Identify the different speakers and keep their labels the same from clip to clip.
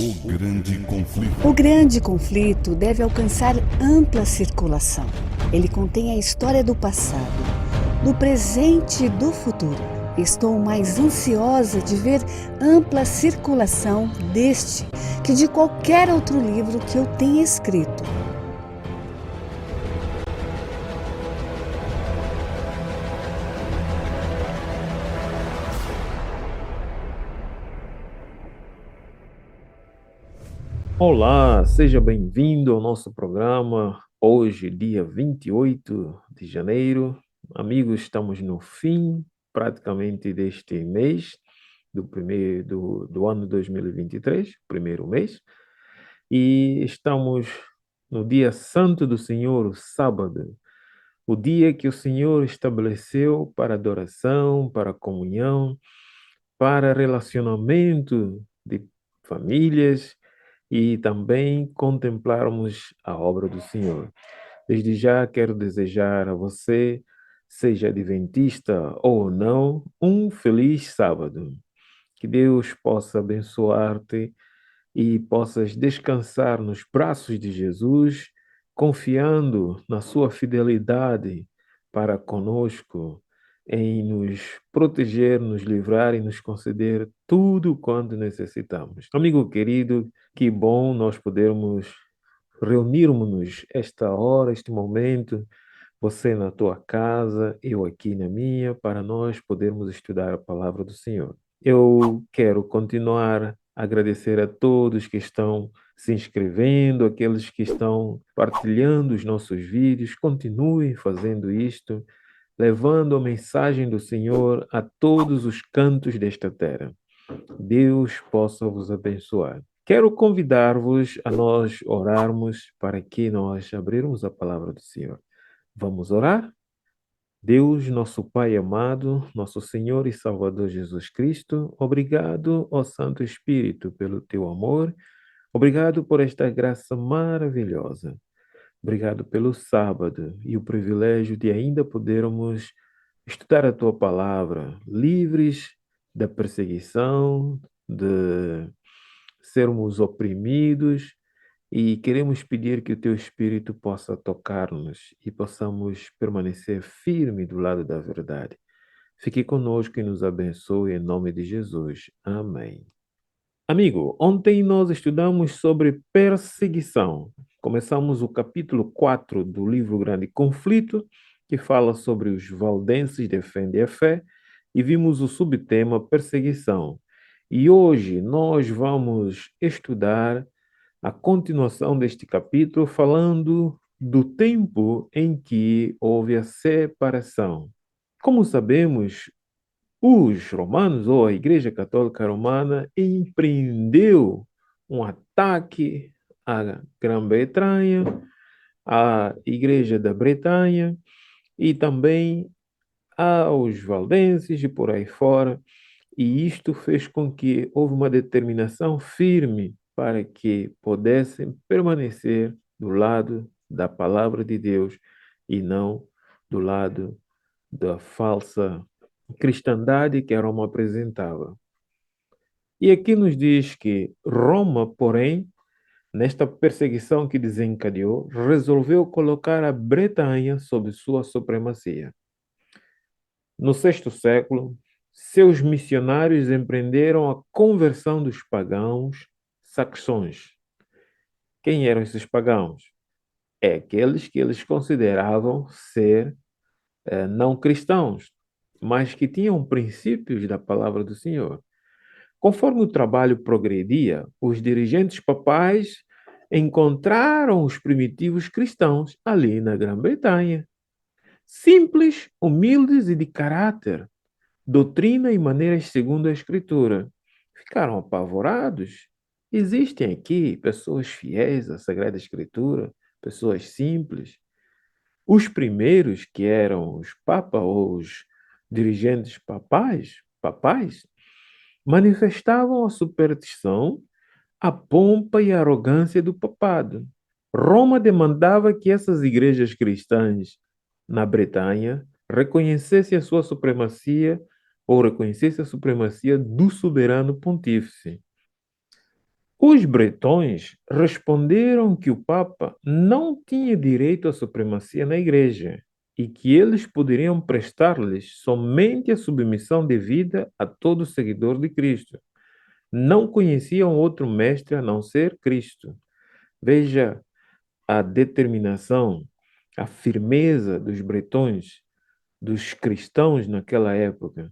Speaker 1: O grande conflito.
Speaker 2: O grande conflito deve alcançar ampla circulação. Ele contém a história do passado, do presente e do futuro. Estou mais ansiosa de ver ampla circulação deste que de qualquer outro livro que eu tenha escrito.
Speaker 3: Olá, seja bem-vindo ao nosso programa. Hoje, dia 28 de janeiro. Amigos, estamos no fim praticamente deste mês, do ano 2023, primeiro mês, e estamos no dia santo do Senhor, o sábado, o dia que o Senhor estabeleceu para adoração, para comunhão, para relacionamento de famílias e também contemplarmos a obra do Senhor. Desde já quero desejar a você, seja adventista ou não, um feliz sábado. Que Deus possa abençoar-te e possas descansar nos braços de Jesus, confiando na sua fidelidade para conosco, em nos proteger, nos livrar e nos conceder tudo quanto necessitamos. Amigo querido, que bom nós podermos reunirmos-nos esta hora, este momento, você na tua casa, eu aqui na minha, para nós podermos estudar a palavra do Senhor. Eu quero continuar a agradecer a todos que estão se inscrevendo, aqueles que estão partilhando os nossos vídeos. Continuem fazendo isto, levando a mensagem do Senhor a todos os cantos desta terra. Deus possa vos abençoar. Quero convidar-vos a nós orarmos para que nós abrirmos a palavra do Senhor. Vamos orar? Deus, nosso Pai amado, nosso Senhor e Salvador Jesus Cristo, obrigado, ó Santo Espírito, pelo teu amor, obrigado por esta graça maravilhosa, obrigado pelo sábado e o privilégio de ainda podermos estudar a tua palavra, livres da perseguição, de sermos oprimidos, e queremos pedir que o teu Espírito possa tocar-nos e possamos permanecer firme do lado da verdade. Fique conosco e nos abençoe em nome de Jesus. Amém. Amigo, ontem nós estudamos sobre perseguição. Começamos o capítulo 4 do livro Grande Conflito, que fala sobre os valdenses defendem a fé, e vimos o subtema perseguição. E hoje nós vamos estudar a continuação deste capítulo, falando do tempo em que houve a separação. Como sabemos, os romanos, ou a Igreja Católica Romana, empreendeu um ataque à Grã-Bretanha, à Igreja da Bretanha e também aos valdenses e por aí fora. E isto fez com que houve uma determinação firme para que pudessem permanecer do lado da palavra de Deus e não do lado da falsa cristandade que Roma apresentava. E aqui nos diz que Roma, porém, nesta perseguição que desencadeou, resolveu colocar a Bretanha sob sua supremacia. No sexto século, seus missionários empreenderam a conversão dos pagãos saxões. Quem eram esses pagãos? É aqueles que eles consideravam ser não cristãos, mas que tinham princípios da palavra do Senhor. Conforme o trabalho progredia, os dirigentes papais encontraram os primitivos cristãos ali na Grã-Bretanha. Simples, humildes e de caráter, doutrina e maneiras segundo a Escritura. Ficaram apavorados. Existem aqui pessoas fiéis à Sagrada Escritura, pessoas simples. Os primeiros, que eram os papas ou os dirigentes papais, manifestavam a superstição, a pompa e a arrogância do papado. Roma demandava que essas igrejas cristãs na Bretanha reconhecessem a sua supremacia ou reconhecesse a supremacia do soberano pontífice. Os bretões responderam que o Papa não tinha direito à supremacia na Igreja e que eles poderiam prestar-lhes somente a submissão devida a todo seguidor de Cristo. Não conheciam outro mestre a não ser Cristo. Veja a determinação, a firmeza dos bretões, dos cristãos naquela época.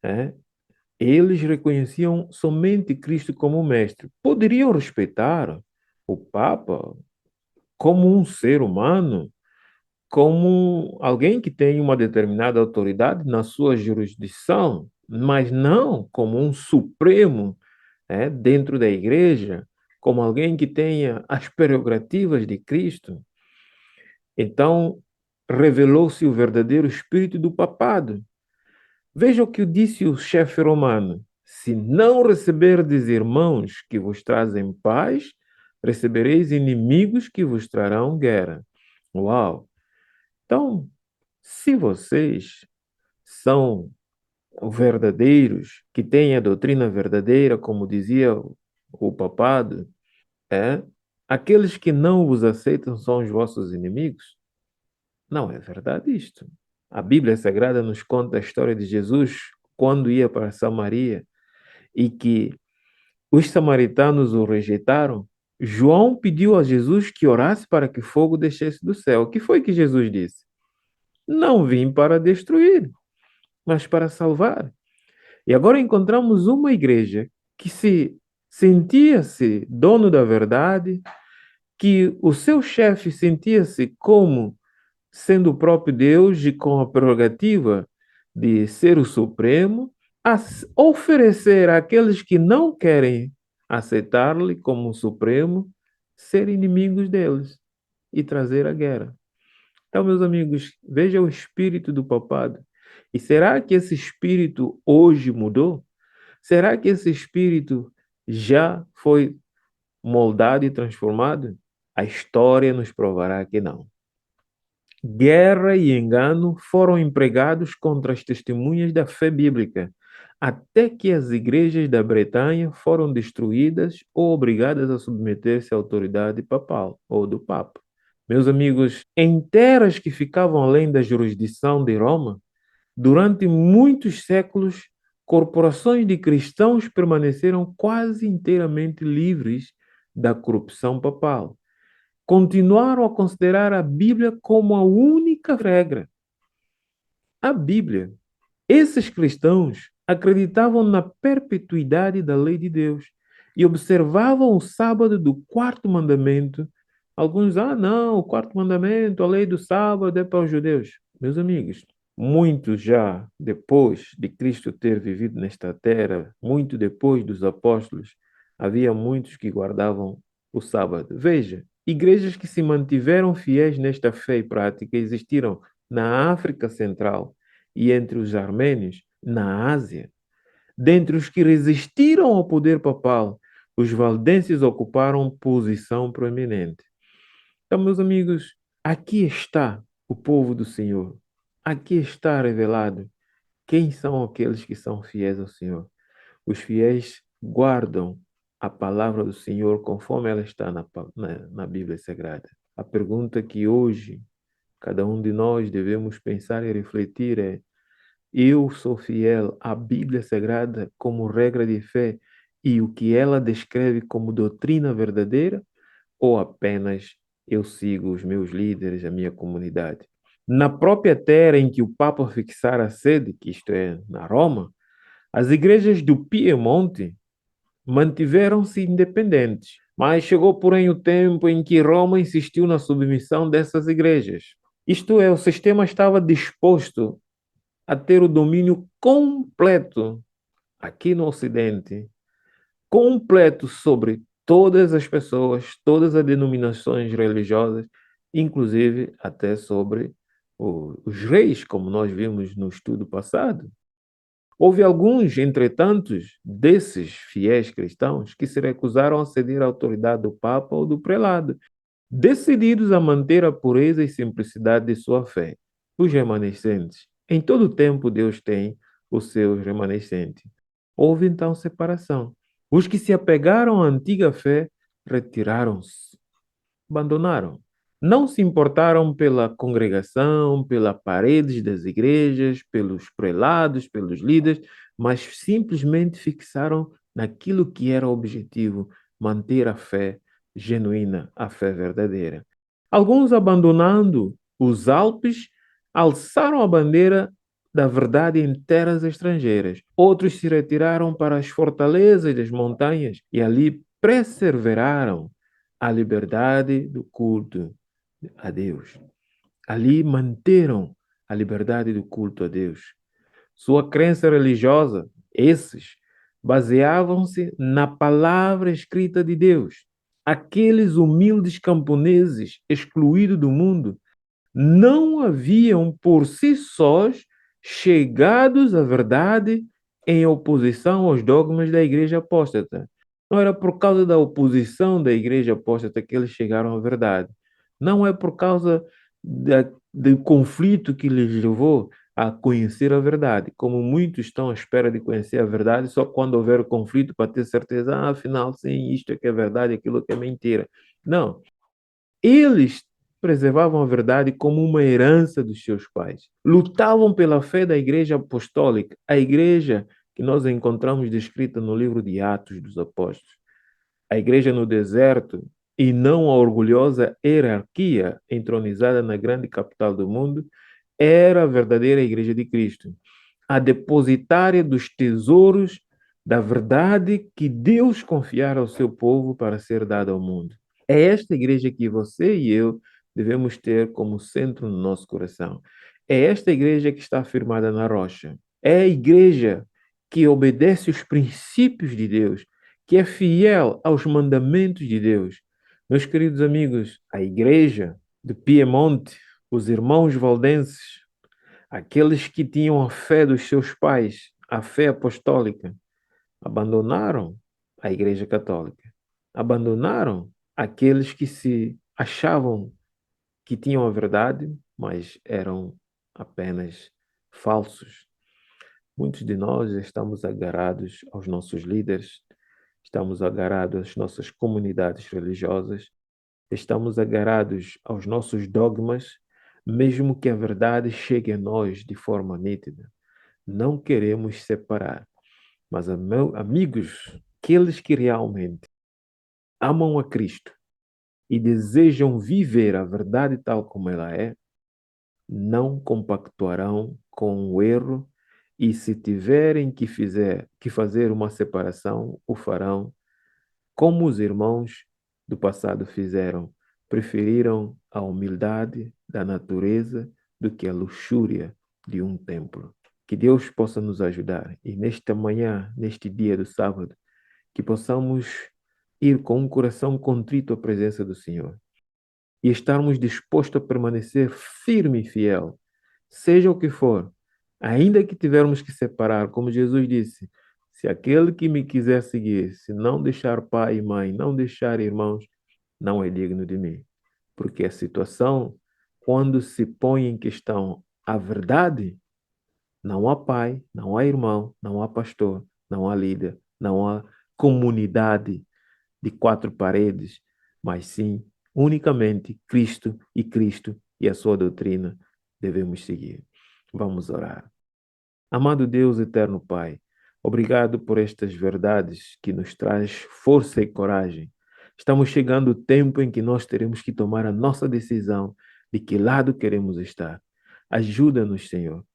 Speaker 3: Né? Eles reconheciam somente Cristo como mestre. Poderiam respeitar o Papa como um ser humano, como alguém que tem uma determinada autoridade na sua jurisdição, mas não como um supremo, dentro da igreja, como alguém que tenha as prerrogativas de Cristo. Então, revelou-se o verdadeiro espírito do papado. Veja o que disse o chefe romano: se não receberdes irmãos que vos trazem paz, recebereis inimigos que vos trarão guerra. Uau! Então, se vocês são verdadeiros, que têm a doutrina verdadeira, como dizia o papado, é, aqueles que não vos aceitam são os vossos inimigos. Não é verdade isto. A Bíblia Sagrada nos conta a história de Jesus quando ia para Samaria e que os samaritanos o rejeitaram. João pediu a Jesus que orasse para que fogo descesse do céu. O que foi que Jesus disse? Não vim para destruir, mas para salvar. E agora encontramos uma igreja que se sentia-se dono da verdade, que o seu chefe sentia-se como sendo o próprio Deus e com a prerrogativa de ser o Supremo, a oferecer àqueles que não querem aceitar-lhe como o Supremo, ser inimigos deles e trazer a guerra. Então, meus amigos, veja o espírito do papado. E será que esse espírito hoje mudou? Será que esse espírito já foi moldado e transformado? A história nos provará que não. Guerra e engano foram empregados contra as testemunhas da fé bíblica, até que as igrejas da Bretanha foram destruídas ou obrigadas a submeter-se à autoridade papal ou do Papa. Meus amigos, em terras que ficavam além da jurisdição de Roma, durante muitos séculos, corporações de cristãos permaneceram quase inteiramente livres da corrupção papal. Continuaram a considerar a Bíblia como a única regra. A Bíblia. Esses cristãos acreditavam na perpetuidade da lei de Deus e observavam o sábado do quarto mandamento. Alguns, não, o quarto mandamento, a lei do sábado é para os judeus. Meus amigos, muitos já depois de Cristo ter vivido nesta terra, muito depois dos apóstolos, havia muitos que guardavam o sábado. Veja, igrejas que se mantiveram fiéis nesta fé e prática existiram na África Central e entre os armênios, na Ásia. Dentre os que resistiram ao poder papal, os valdenses ocuparam posição proeminente. Então, meus amigos, aqui está o povo do Senhor. Aqui está revelado quem são aqueles que são fiéis ao Senhor. Os fiéis guardam a palavra do Senhor conforme ela está na Bíblia Sagrada. A pergunta que hoje cada um de nós devemos pensar e refletir é: eu sou fiel à Bíblia Sagrada como regra de fé e o que ela descreve como doutrina verdadeira, ou apenas eu sigo os meus líderes, a minha comunidade? Na própria terra em que o Papa fixara a sede, que isto é, na Roma, as igrejas do Piemonte mantiveram-se independentes, mas chegou, porém, o tempo em que Roma insistiu na submissão dessas igrejas. Isto é, o sistema estava disposto a ter o domínio completo aqui no Ocidente, completo sobre todas as pessoas, todas as denominações religiosas, inclusive até sobre os reis, como nós vimos no estudo passado. Houve alguns, entretanto, desses fiéis cristãos que se recusaram a ceder à autoridade do Papa ou do prelado, decididos a manter a pureza e simplicidade de sua fé. Os remanescentes. Em todo tempo Deus tem os seus remanescentes. Houve então separação. Os que se apegaram à antiga fé retiraram-se, abandonaram. Não se importaram pela congregação, pelas paredes das igrejas, pelos prelados, pelos líderes, mas simplesmente fixaram naquilo que era o objetivo, manter a fé genuína, a fé verdadeira. Alguns, abandonando os Alpes, alçaram a bandeira da verdade em terras estrangeiras. Outros se retiraram para as fortalezas das montanhas e ali perseveraram a liberdade do culto a Deus. Ali manteram a liberdade do culto a Deus. Sua crença religiosa, esses, baseavam-se na palavra escrita de Deus. Aqueles humildes camponeses excluídos do mundo não haviam por si sós chegados à verdade em oposição aos dogmas da igreja apóstata. Não era por causa da oposição da igreja apóstata que eles chegaram à verdade. Não é por causa do conflito que lhes levou a conhecer a verdade. Como muitos estão à espera de conhecer a verdade só quando houver conflito para ter certeza, afinal, sim, isto é que é verdade, aquilo que é mentira. Não. Eles preservavam a verdade como uma herança dos seus pais. Lutavam pela fé da igreja apostólica, a igreja que nós encontramos descrita no livro de Atos dos Apóstolos. A igreja no deserto e não a orgulhosa hierarquia entronizada na grande capital do mundo era a verdadeira igreja de Cristo, a depositária dos tesouros da verdade que Deus confiara ao seu povo para ser dada ao mundo. É esta igreja que você e eu devemos ter como centro no nosso coração. É esta igreja que está firmada na rocha. É a igreja que obedece os princípios de Deus, que é fiel aos mandamentos de Deus. Meus queridos amigos, a igreja de Piemonte, os irmãos valdenses, aqueles que tinham a fé dos seus pais, a fé apostólica, abandonaram a igreja católica. Abandonaram aqueles que se achavam que tinham a verdade, mas eram apenas falsos. Muitos de nós estamos agarrados aos nossos líderes, estamos agarrados às nossas comunidades religiosas, estamos agarrados aos nossos dogmas, mesmo que a verdade chegue a nós de forma nítida. Não queremos separar, mas, amigos, aqueles que realmente amam a Cristo e desejam viver a verdade tal como ela é, não compactuarão com o erro e se tiverem que fazer uma separação, o farão como os irmãos do passado fizeram. Preferiram a humildade da natureza do que a luxúria de um templo. Que Deus possa nos ajudar e nesta manhã, neste dia do sábado, que possamos ir com um coração contrito à presença do Senhor e estarmos dispostos a permanecer firme e fiel, seja o que for, ainda que tivermos que separar, como Jesus disse, se aquele que me quiser seguir, se não deixar pai e mãe, não deixar irmãos, não é digno de mim. Porque a situação, quando se põe em questão a verdade, não há pai, não há irmão, não há pastor, não há líder, não há comunidade de quatro paredes, mas sim unicamente Cristo e a sua doutrina devemos seguir. Vamos orar. Amado Deus, eterno Pai, obrigado por estas verdades que nos traz força e coragem. Estamos chegando o tempo em que nós teremos que tomar a nossa decisão de que lado queremos estar. Ajuda-nos, Senhor.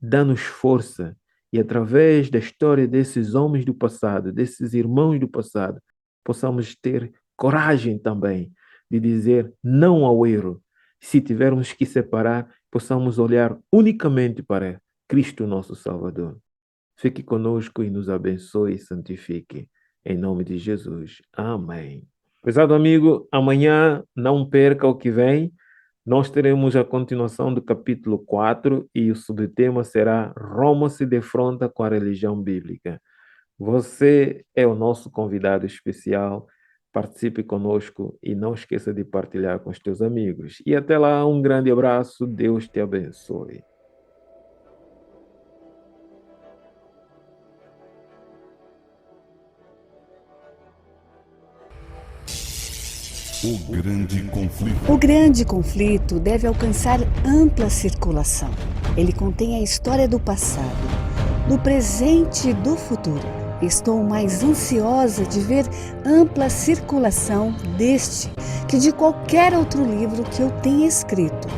Speaker 3: Dá-nos força e através da história desses homens do passado, desses irmãos do passado, possamos ter coragem também de dizer não ao erro. Se tivermos que separar, possamos olhar unicamente para Cristo, nosso Salvador. Fique conosco e nos abençoe e santifique. Em nome de Jesus. Amém. Prezado amigo, amanhã não perca o que vem. Nós teremos a continuação do capítulo 4 e o subtema será Roma se defronta com a religião bíblica. Você é o nosso convidado especial. Participe conosco e não esqueça de partilhar com os teus amigos. E até lá, um grande abraço. Deus te abençoe.
Speaker 1: O Grande Conflito.
Speaker 2: O Grande Conflito deve alcançar ampla circulação. Ele contém a história do passado, do presente e do futuro. Estou mais ansiosa de ver ampla circulação deste que de qualquer outro livro que eu tenha escrito.